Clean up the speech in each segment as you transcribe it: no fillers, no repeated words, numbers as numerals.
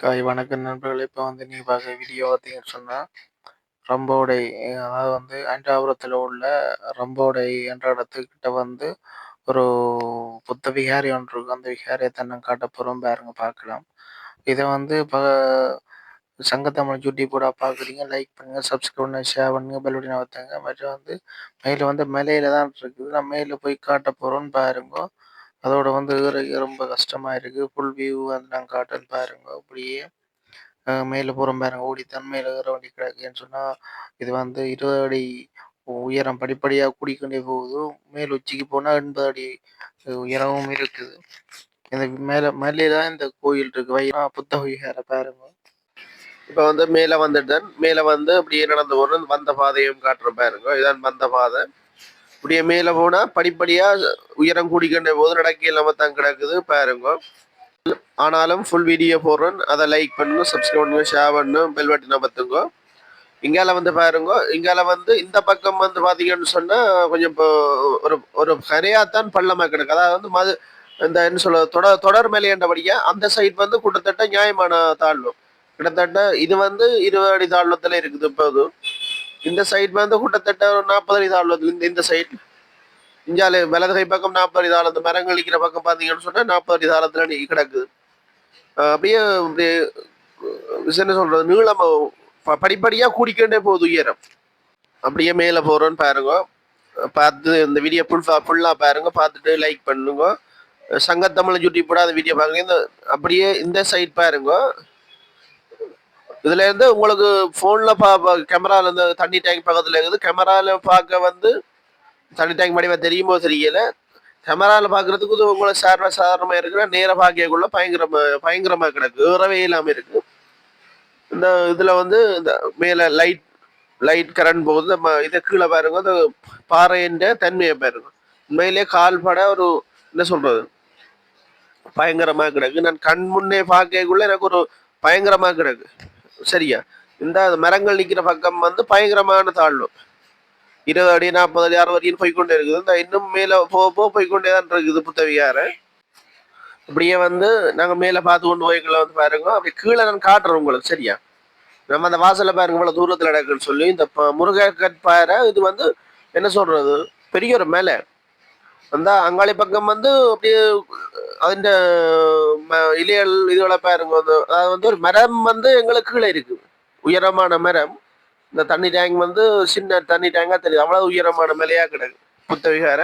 வணக்கம் நண்பர்களே. இப்போ வந்து நீங்க பார்க்குற வீடியோ பார்த்தீங்கன்னு சொன்னா, ரம்போடை அதாவது வந்து அண்டவரத்தில உள்ள ரம்போடை என்ற இடத்துக்கிட்ட வந்து ஒரு புத்த விகாரை ஒன்று இருக்கு. அந்த விகாரையத்த நான் காட்டப் போறோம் பாருங்க பார்க்கலாம். இத வந்து சங்கத்தமிழ் யூடியூபோட பார்க்குறீங்க, லைக் பண்ணுங்க, சப்ஸ்கிரைப் பண்ணுங்க, ஷேர் பண்ணுங்க, பெல் பட்டன அழுத்துங்க. மற்றும் வந்து மேல வந்து மலையில தான் இருக்குது. நான் மேல போய் காட்டப் போறோம்னு பாருங்கோ. அதோட வந்து ஏறக்கு ரொம்ப கஷ்டமா இருக்கு. ஃபுல் வியூ வந்து நான் காட்டுறேன் பாருங்க. அப்படியே மேலே போகிறோம் பாருங்க. ஓடித்தான் மேலே ஏற வேண்டி கிடக்குன்னு சொன்னா, இது வந்து 20 அடி உயரம் படிப்படியா கூடிக்கொண்டே போகுது. மேல் உச்சிக்கு போனா 80 அடி உயரமும் இருக்குது. இந்த மேலே தான் இந்த கோயில் இருக்கு. புத்த விகார பாருங்க. இப்ப வந்து மேல வந்துட்டேன். மேல வந்து அப்படியே நடந்து போறேன். வந்த பாதையும் காட்டுற பாருங்க. இதான் வந்த பாதை. இப்படியே மேல போனா படிப்படியா உயரம் கூடிக்கொண்டே போது நடக்க இல்லாம தான் கிடக்குது பாருங்க. ஆனாலும் ஃபுல் வீடியோ போடுறேன். அதை லைக் பண்ணுங்க, சப்ஸ்கிரைப் பண்ணுங்க, ஷேர் பண்ணுங்க, பெல் பட்டன் அமர்த்துங்க. இங்கால வந்து பாருங்க, இங்கால வந்து இந்த பக்கம் வந்து பாத்தீங்கன்னு சொன்னா கொஞ்சம் இப்போ ஒரு ஒரு கரையாத்தான் பள்ளமா கிடக்கு. அதாவது வந்து இந்த என்ன சொல்ல தொடர் மேலேண்டபடியா அந்த சைட் வந்து கிட்டத்தட்ட நியாயமான தாழ்வு. கிட்டத்தட்ட இது வந்து 20 அடி தாழ்வத்துல இருக்குது. இப்போது இந்த சைட் வந்து கிட்டத்தட்ட ஒரு 40 அடி தாழ்வத்துல இந்த சைட். இஞ்சால வலது கை பக்கம் 40 அடி தாளத்து மரங்கள் நிற்கிற பக்கம் பாத்தீங்கன்னு சொன்னா 40 அடி தாளத்துல கிடக்குது. அப்படியே அப்படியே என்ன சொல்றது நீளம் படிப்படியா கூடிக்கொண்டே போகுது உயரம். அப்படியே மேல போறோம்னு பாருங்க. பார்த்து இந்த வீடியோ ஃபுல்லா பாருங்க. பார்த்துட்டு லைக் பண்ணுங்க. சங்கத்தமிழ் யூடியூப் போட அந்த வீடியோ பாருங்க. இந்த அப்படியே இந்த சைட் பாருங்க. இதுல இருந்து உங்களுக்கு போன்ல கேமரால இருந்து தண்ணி டேங்க் பக்கத்துல இருக்குது. கேமரால பார்க்க வந்து தண்ணி டேங்க் வடிவா தெரியுமோ தெரியல. கேமரால பாக்குறதுக்கு உங்களை சாதாரணமா இருக்கிற நேர பாக்கியக்குள்ள பயங்கரமா கிடக்கு. ஏறவே இல்லாம இருக்கு. இந்த இதுல வந்து இந்த மேல லைட் கரண்ட் போகுது. நம்ம இதை கீழே பாருங்க. அந்த பாறையின் தன்மையை பாருங்க. உண்மையிலே கால் பட ஒரு என்ன சொல்றது பயங்கரமா கிடக்கு. நான் கண் முன்னே பார்க்கக்குள்ள எனக்கு ஒரு பயங்கரமா கிடக்கு. சரியா, இந்த மரங்கள் நிக்கிற பக்கம் வந்து பயங்கரமான தாழ்வு. 20 அடி 40 அடி 60 அடின்னு போய்கொண்டே இருக்குது. இந்த இன்னும் மேல போய்கொண்டே தான் இருக்குது புத்தவிகார. இப்படியே வந்து நாங்க மேல பார்த்து கொண்டு போய்க்குள்ள வந்து பாருங்க. அப்படி கீழே நான் காட்டுறேன் உங்களுக்கு. சரியா, நம்ம அந்த வாசல்ல பாருங்க இவ்வளவு தூரத்துல நடக்குன்னு சொல்லி இந்த முருகற்பாறை. இது வந்து என்ன சொல்றது பெரிய ஒரு மேலை. அந்த அங்காளி பக்கம் வந்து அப்படியே அந்த இலையல் இதுகளை பாருங்க. அதாவது வந்து ஒரு மரம் வந்து எங்களுக்கு கீழே இருக்கு. உயரமான மரம். இந்த தண்ணி டேங்க் வந்து சின்ன தண்ணி டேங்கா தெரியுது. அவ்வளவு உயரமான மேலையா கிடக்கு புத்தவிகார.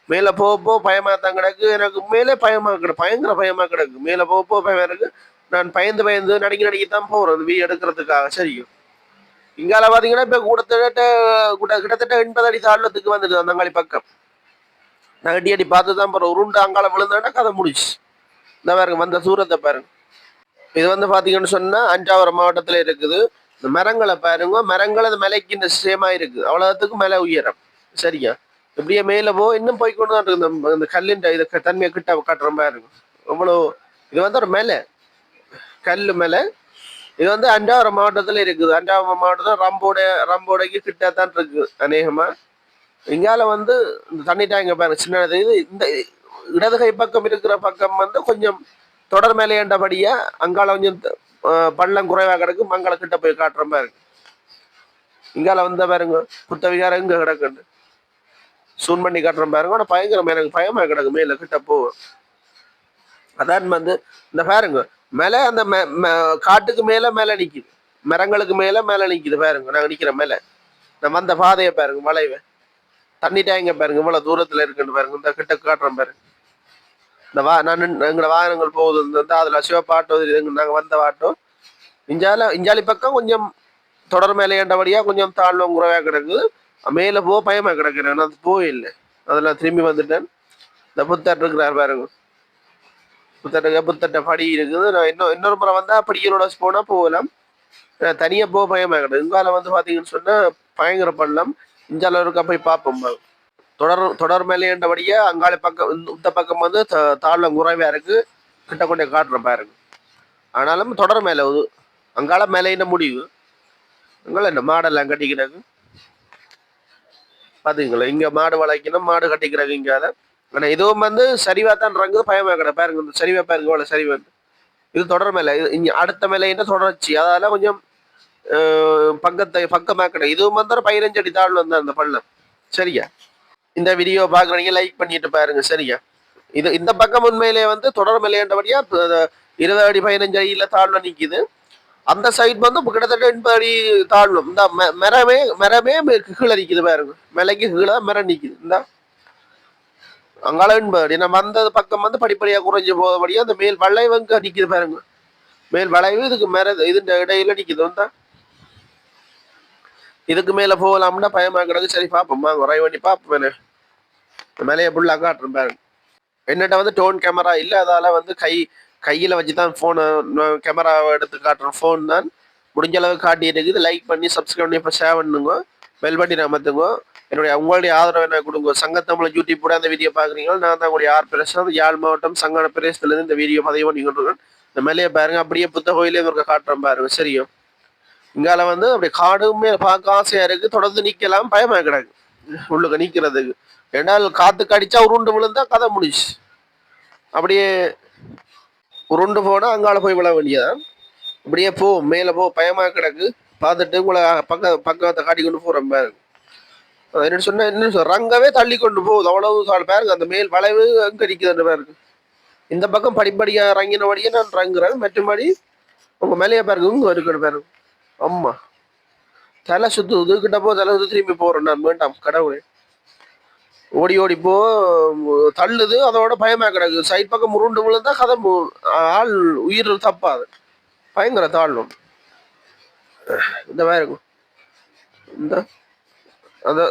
மேல போக பயமா தான் கிடக்கு. எனக்கு மேலே பயமா கிடக்கு. பயங்கர பயமா கிடக்கு. மேல போக பயமா இருக்கு. நான் பயந்து நடிக்கத்தான் போறேன் வீ எடுக்கிறதுக்காக. சரியும் இங்கால பாத்தீங்கன்னா இப்ப கிட்டத்தட்ட 80 அடி தாழ்வத்துக்கு வந்துடுது அந்த அங்காளி பக்கம். நான் அடி பார்த்துதான் போறேன். உருண்டு அங்கால விழுந்தாண்டா கதை முடிச்சு. இந்த பாருங்க வந்த தூரத்தை பாருங்க. இது வந்து பாத்தீங்கன்னு சொன்னா அஞ்சாவரம் மாவட்டத்துல இருக்குது. இந்த மரங்களை பாருங்க. மரங்கள் அந்த மலைக்கு இந்த சேமா இருக்கு. அவ்வளவுக்கு மேல உயரம். சரியா, இப்படியே மேல இன்னும் போய்கொண்டு தான் இருக்கு. இந்த கல்லின் இதை தன்மையை கிட்ட காட்டுற மாதிரி இருக்கும். அவ்வளோ இது வந்து ஒரு மேலை கல்லு மேல. இது வந்து அஞ்சாவரம் மாவட்டத்துல இருக்குது. அஞ்சாவரம் மாவட்டத்துல ரம்போடைக்கு கிட்டத்தான் இருக்கு அநேகமா. இங்கால வந்து இந்த தண்ணி டேங்க பாருங்க சின்னது. இது இந்த இடது கை பக்கம் இருக்கிற பக்கம் வந்து கொஞ்சம் தொடர் மேலேண்டபடியா அங்கால கொஞ்சம் பள்ளம் குறைவா கிடக்கு. மங்கள கிட்ட போய் காட்டுற மாதிரி இருக்கு. இங்கால வந்த பாருங்க புத்தவிகாரம் இங்க கிடக்குன்னு சூன் பண்ணி காட்டுற பாருங்க. ஆனா பயங்கரம் எனக்கு பயமா கிடக்கு. மேல கிட்ட போவோம். அதான் வந்து இந்த பாருங்க மேல அந்த காட்டுக்கு மேல நிக்குது. மரங்களுக்கு மேல நிக்குது பாருங்க. நாங்க நிக்கிற மேல நம்ம அந்த பாதையை பாருங்க. மலைவை தண்ணி டேங்க பாருங்க இவ்வளவு தூரத்துல இருக்குன்னு பாருங்க. இந்த கிட்ட காட்டுறோம் பாருங்க. இந்த எங்களோட வாகனங்கள் போகுது. இந்த அதுல சிவப்பாட்டோ நாங்க வந்த வாட்டம். இஞ்சாலி பக்கம் கொஞ்சம் தொடர் மேலேண்டபடியா கொஞ்சம் தாழ்வு குறைவா கிடக்குது. மேல பயமா கிடக்குறேன். அது போயில்லை. அதெல்லாம் திரும்பி வந்துட்டேன். இந்த புத்தர் இருக்கிறார் பாருங்க. புத்தட்ட படி இருக்குது. நான் இன்னொரு முறை வந்தா படிகளோட போனா போகலாம். தனியா பயமா கிடக்கு. இங்கால வந்து பாத்தீங்கன்னு சொன்னா பயங்கர பள்ளம். இஞ்சால இருக்கா போய் பார்ப்போம். தொடர் மேலேண்டபடியா அங்காளி பக்கம் இந்த பக்கம் வந்து தாழ்வம் குறைவா இருக்கு. கிட்ட கொண்டே காட்டுறேன் பாருங்க. ஆனாலும் தொடர் மேல அங்கால மேல என்ன முடிவு. அங்கால என்ன மாடெல்லாம் கட்டிக்கிறாங்க பாத்தீங்களா. இங்க மாடு வளைக்கணும், மாடு கட்டிக்கிறாங்க இங்கால. ஆனா இதுவும் வந்து சரிவா தான் இருக்குது. பயமா கிட பாருங்க. இந்த சரிவா பாருங்க இவ்வளவு சரிவா. இது தொடர் மேலே, இங்க அடுத்த மேலைன்னா தொடர்ச்சி, அதால கொஞ்சம் பக்கமாக்கணும். இதுவும் வந்து 15 அடி தாழ் வந்து அந்த பள்ளம். சரியா? இந்த வீடியோ பாக்குறீங்க லைக் பண்ணிட்டு பாருங்க. சரியா? இந்த பக்கம் உண்மையிலே வந்து தொடர் மேலேண்டபடியா 20 அடி 15 அடியில தாழ்ல நிக்குது. அந்த சைட் வந்து கிட்டத்தட்ட 80 அடி தாழ்வும். இந்த மரமே கீழே நிக்குது பாருங்க. மலைக்கு கீழே மரம் நிக்குது. இந்த அங்கால 80 அடி. நம்ம அந்த பக்கம் வந்து படிப்படியா குறைஞ்சு போதபடியா அந்த மேல் வளைவு நிக்குது பாருங்க. மேல் வளைவு இதுக்கு இது இடையில நிக்குது. வந்தா இதுக்கு மேல போகலாம்னா பயமா கிடக்கு. சரி பாப்போம், குறை பண்ணி பாப்போம். மேலைய புல்லா காட்டுறேன் பாருங்க. என்னட்ட வந்து டோன் கேமரா இல்லை, அதால வந்து கையில வச்சுதான் போனை கேமராவை எடுத்து காட்டுறேன். போன் தான் முடிஞ்ச அளவு காட்டிட்டு இருக்குது. லைக் பண்ணி சப்ஸ்கிரைப் பண்ணி இப்போ ஷேர் பண்ணுங்க, பெல் பட்டன் அமர்த்துங்க. உங்களுடைய ஆதரவு என்ன கொடுங்க. சங்கத்தமிழ் யூடியூப் கூட அந்த வீடியோ பாக்குறீங்களா? நான் தான் உங்களுடைய பிரசாத், யாழ் மாவட்டம் சங்கான பிரதேசத்திலிருந்து இந்த வீடியோ பதிவு பண்ணி கொண்டிருக்கேன். இந்த மேலேயே பாருங்க, அப்படியே புத்த கோயிலே இருக்க காட்டுறேன் பாருங்க. சரியும் இங்கால வந்து அப்படி காடுமே பார்க்க ஆசையா இருக்கு. தொடர்ந்து நிக்கலாம், பயமா கிடக்கு உள்ளுக்கு நிக்கிறதுக்கு. ரெண்டாள் காத்து கடிச்சா உருண்டு விழுந்தா கதை முடிச்சு. அப்படியே உருண்டு போனா அங்கால போய் விழ வேண்டியதான். அப்படியே போ மேல போ, பயமா கிடக்கு. பார்த்துட்டு உங்களை பக்கத்தை காட்டி கொண்டு போறேன் பாருங்க. என்ன சொன்ன என்ன ரங்கவே தள்ளி கொண்டு போகுது. அவ்வளவு பாருங்க, அந்த மேல் வளைவு அங்க நிக்குது பாருங்க. இந்த பக்கம் படிப்படியா இறங்கினபடியே நான் ரங்குறேன். மற்றபடி உங்க மேலேயே பாருங்க, இங்க இருக்கிற பாருங்க. அம்மா தலை சுத்துது. கிட்ட போ, தலை சுத்து திரும்பி போறேன் நான். வேண்டாம் கடவுளே, ஓடி ஓடி போ, தள்ளுது. அதோட பயமா கிடக்கு. சைட் பக்கம் முருண்டு விழுந்தா கதை ஆள் உயிர் தப்பாது. பயங்கர தாழ்வும். இந்த மாதிரி இருக்கும். இந்த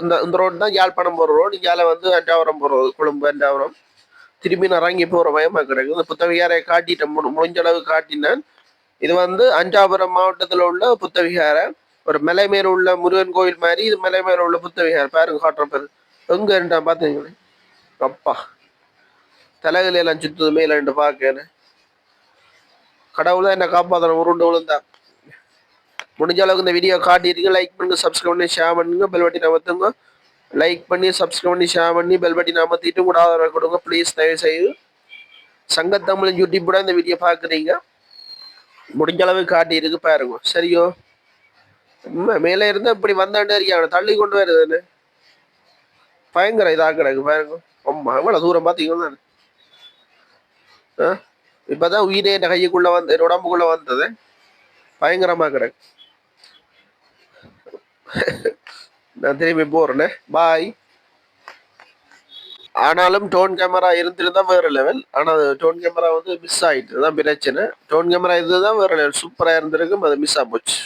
இந்த ரோடு தான் யாழ்ப்பாணம் போற ரோடு. இங்கால வந்து அண்டாவரம் போறது, கொழும்பு அண்டாவரம். திரும்பி நான் இறங்கி போற பயமா கிடக்கு. இந்த புத்தவிகாரை காட்டிட்டேன், முடிஞ்ச அளவு காட்டினேன். இது வந்து அண்டாபுரம் மாவட்டத்தில் உள்ள புத்தவிகார, ஒரு மலை மேல உள்ள முருகன் கோயில் மாதிரி. இது மலை மேல உள்ள புத்தவிகார பாருங்க, காட்டுற பேரு எங்க இருந்தா பாத்தீங்களே. அப்பா தலைகள் எல்லாம் சுத்துது மேல ரெண்டு பாக்க. கடவுள் என்ன காப்பாத்தணும், உருண்டு விழுந்தா. முடிஞ்ச அளவுக்கு இந்த வீடியோ காட்டிருங்க. லைக் பண்ணுங்க, சப்ஸ்கிரைப் பண்ணி ஷேர் பண்ணுங்க, பெல் பட்டன் அமர்த்துங்க. லைக் பண்ணி சப்ஸ்கிரைப் பண்ணி ஷேர் பண்ணி பெல் பட்டன் அமர்த்திட்டு கூட ஆதரவு கொடுங்க ப்ளீஸ். தயவு செய்து சங்கத்தமிழ் யூடியூப் கூட இந்த வீடியோ பாக்குறீங்க, முடிஞ்ச அளவு காட்டியிருக்கு பாருங்க. சரியோ? மேலே இருந்தா இப்படி வந்தாண்டே இருக்காங்க, தள்ளி கொண்டு வருதுன்னு பயங்கர இதாக கிடக்கு பாருங்க. அம்மா எவ்வளவு தூரம் பாத்தீங்கன்னா இப்பதான் உயிரே என் கைக்குள்ள வந்து என் உடம்புக்குள்ள வந்தது. பயங்கரமா கிடக்கு. நான் திரும்பி போறேன்னு பாய். ஆனாலும் டோன் கேமரா இருந்துட்டு வேற லெவல். ஆனா டோன் கேமரா வந்து மிஸ் ஆயிட்டு தான் பிரச்சனை. டோன் கேமரா இதுதான் வேற லெவல், சூப்பரா இருந்திருக்கும், அது மிஸ் ஆ போச்சு.